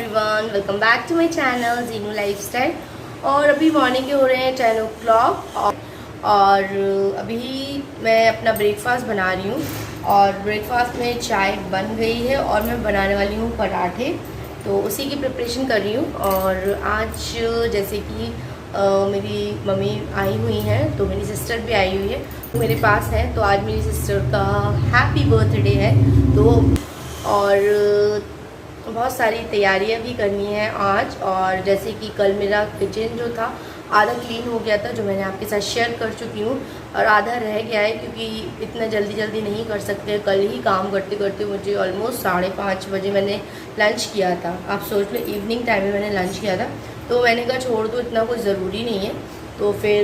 Everyone, welcome back to my channel zeenu lifestyle. और अभी morning के हो रहे हैं 10 o'clock और अभी मैं अपना ब्रेकफास्ट बना रही हूँ। और ब्रेकफास्ट में चाय बन गई है और मैं बनाने वाली हूँ पराठे, तो उसी की प्रिपरेशन कर रही हूँ। और आज जैसे कि मेरी मम्मी आई हुई हैं, तो मेरी सिस्टर भी आई हुई है, वो मेरे पास है। तो आज मेरी सिस्टर का हैप्पी बर्थडे है, तो और बहुत सारी तैयारियां भी करनी है आज। और जैसे कि कल मेरा किचन जो था आधा क्लीन हो गया था, जो मैंने आपके साथ शेयर कर चुकी हूँ, और आधा रह गया है क्योंकि इतना जल्दी जल्दी नहीं कर सकते। कल ही काम करते करते मुझे ऑलमोस्ट 5:30 बजे मैंने लंच किया था। आप सोच लो, इवनिंग टाइम में मैंने लंच किया था। तो मैंने कहा छोड़ दो, इतना कुछ ज़रूरी नहीं है। तो फिर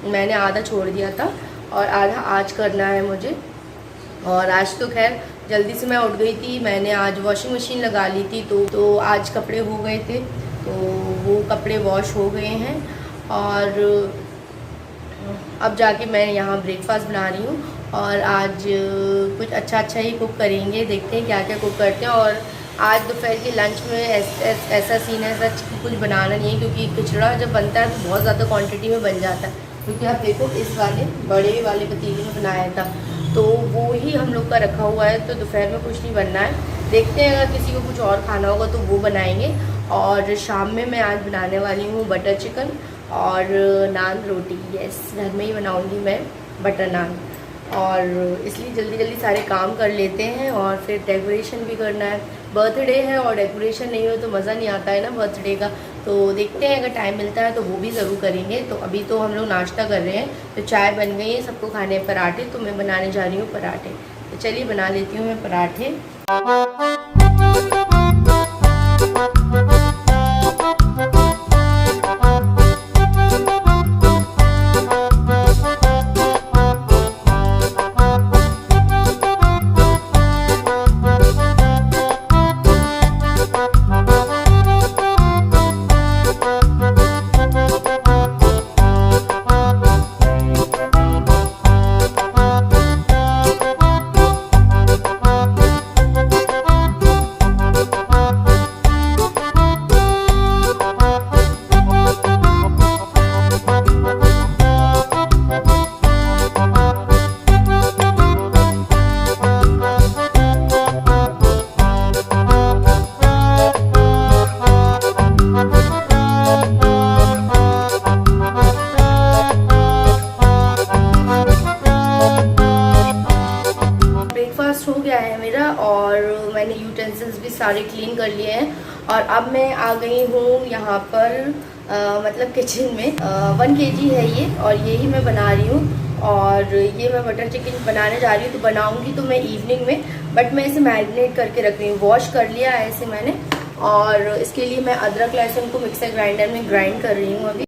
मैंने आधा छोड़ दिया था और आधा आज करना है मुझे। और आज तो खैर जल्दी से मैं उठ गई थी, मैंने आज वॉशिंग मशीन लगा ली थी, तो आज कपड़े हो गए थे, तो वो कपड़े वॉश हो गए हैं। और अब जाके मैं यहाँ ब्रेकफास्ट बना रही हूँ और आज कुछ अच्छा ही कुक करेंगे, देखते हैं क्या क्या कुक करते हैं। और आज दोपहर के लंच में ऐसा सीन है, सच कुछ बनाना नहीं है, क्योंकि खिचड़ा जब बनता है तो बहुत ज़्यादा क्वांटिटी में बन जाता है। क्योंकि आप देखो, इस वाले बड़े वाले पतीले में बनाया था, तो वो ही हम लोग का रखा हुआ है। तो दोपहर में कुछ नहीं बनना है, देखते हैं अगर किसी को कुछ और खाना होगा तो वो बनाएंगे। और शाम में मैं आज बनाने वाली हूँ बटर चिकन और नान रोटी। यस, घर में ही बनाऊँगी मैं बटर नान। और इसलिए जल्दी जल्दी सारे काम कर लेते हैं और फिर डेकोरेशन भी करना है। बर्थडे है और डेकोरेशन नहीं हो तो मज़ा नहीं आता है ना बर्थडे का। तो देखते हैं, अगर टाइम मिलता है तो वो भी ज़रूर करेंगे। तो अभी तो हम लोग नाश्ता कर रहे हैं, तो चाय बन गई है, सबको खाने पराठे, तो मैं बनाने जा रही हूँ पराठे। तो चलिए बना लेती हूँ मैं पराठे। हो गया है मेरा और मैंने यूटेंसिल्स भी सारे क्लीन कर लिए हैं। और अब मैं आ गई हूँ यहाँ पर मतलब किचन में। 1 kg है ये, और ये ही मैं बना रही हूँ। और ये मैं बटर चिकन बनाने जा रही हूँ, तो बनाऊँगी तो मैं इवनिंग में, बट मैं इसे मैरिनेट करके रख रही हूँ। वॉश कर लिया है इसे मैंने, और इसके लिए मैं अदरक लहसुन को मिक्सर ग्राइंडर में ग्राइंड कर रही हूँ अभी।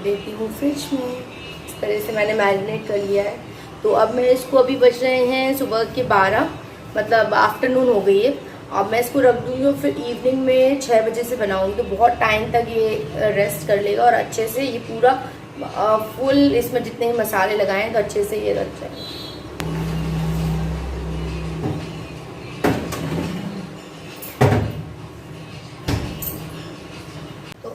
देती हूँ फ्रिज में। इस तरह से मैंने मैरिनेट कर लिया है। तो अब मैं इसको, अभी बज रहे हैं सुबह के 12, मतलब आफ्टरनून हो गई है। अब मैं इसको रख दूँगी और फिर इवनिंग में 6 बजे से बनाऊँगी, तो बहुत टाइम तक ये रेस्ट कर लेगा और अच्छे से ये पूरा फुल इसमें जितने मसाले लगाए हैं तो अच्छे से ये रख जाएंगे।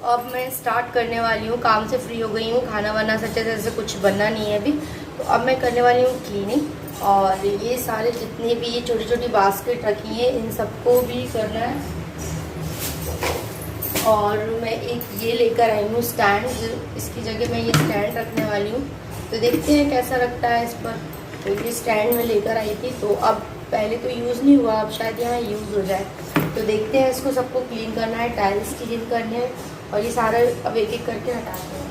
अब मैं स्टार्ट करने वाली हूँ। काम से फ्री हो गई हूँ, खाना वाना सच्चे जैसे कुछ बनना नहीं है अभी। तो अब मैं करने वाली हूँ क्लीनिंग। और ये सारे जितने भी ये छोटी छोटी बास्केट रखी हैं इन सबको भी करना है। और मैं एक ये लेकर आई हूँ स्टैंड, इसकी जगह मैं ये स्टैंड रखने वाली हूँ। तो देखते हैं कैसा रखता है इस पर। तो ये स्टैंड मैं लेकर आई थी, तो अब पहले तो यूज़ नहीं हुआ, अब शायद यहाँ यूज़ हो जाए। तो देखते हैं, इसको सबको क्लीन करना है, टाइल्स क्लीन करने हैं और ये सारा अब एक एक करके हटाते हैं।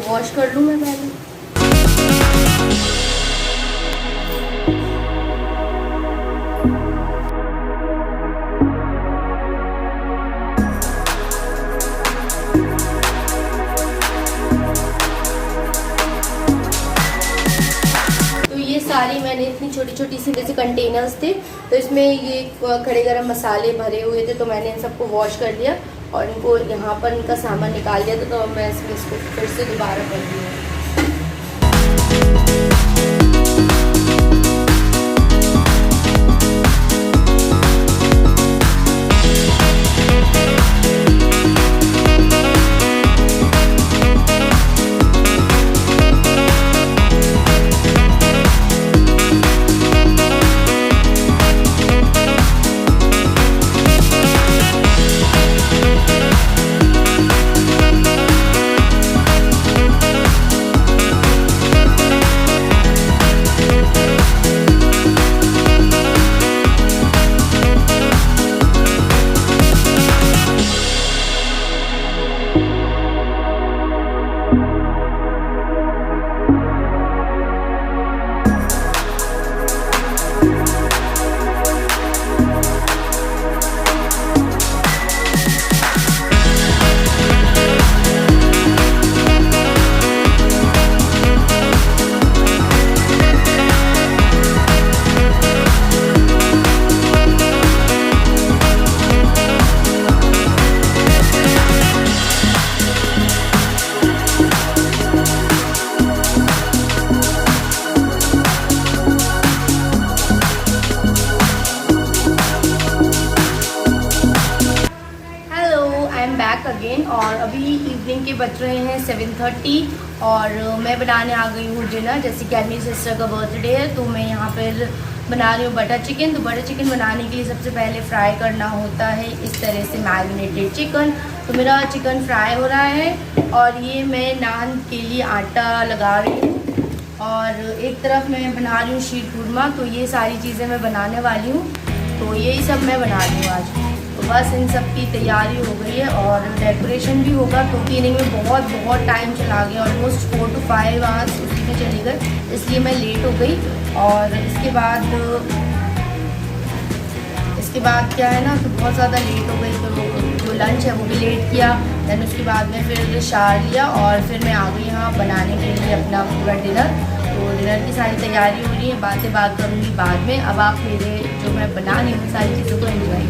वॉश कर लूँ मैं पहले। तो ये सारी मैंने इतनी छोटी छोटी सी जैसे कंटेनर्स थे, तो इसमें ये खड़े गरम मसाले भरे हुए थे, तो मैंने इन सबको वॉश कर दिया और इनको यहाँ पर इनका सामान निकाल दिया। तो मैं इसमें इसको फिर से दोबारा कर दी हूँ। बज रहे हैं 7:30 और मैं बनाने आ गई हूँ डिनर। जैसे कि आज मेरी सिस्टर का बर्थडे है तो मैं यहाँ पर बना रही हूँ बटर चिकन। तो बटर चिकन बनाने के लिए सबसे पहले फ्राई करना होता है इस तरह से मैरिनेटेड चिकन। तो मेरा चिकन फ्राई हो रहा है और ये मैं नान के लिए आटा लगा रही हूँ और एक तरफ मैं बना रही हूँ शीर खुरमा। तो ये सारी चीज़ें मैं बनाने वाली हूँ, तो यही सब मैं बना रही हूँ आज। तो बस इन सब की तैयारी हो गई है और डेकोरेशन भी होगा क्योंकि इन्हीं में बहुत टाइम चला गया, ऑलमोस्ट 4 to 5 आवर्स उसी में चले गए, इसलिए मैं लेट हो गई। और इसके बाद क्या है ना, तो बहुत ज़्यादा लेट हो गई, तो जो लंच है वो भी लेट किया। दैन उसके बाद में फिर शार लिया और फिर मैं आ गई यहाँ बनाने के लिए अपना पूरा डिनर। तो डिनर की सारी तैयारी हो रही है, बात करूँगी बाद में। अब आप मेरे जो मैं बना रही हूँ सारी चीज़ों को एंजॉय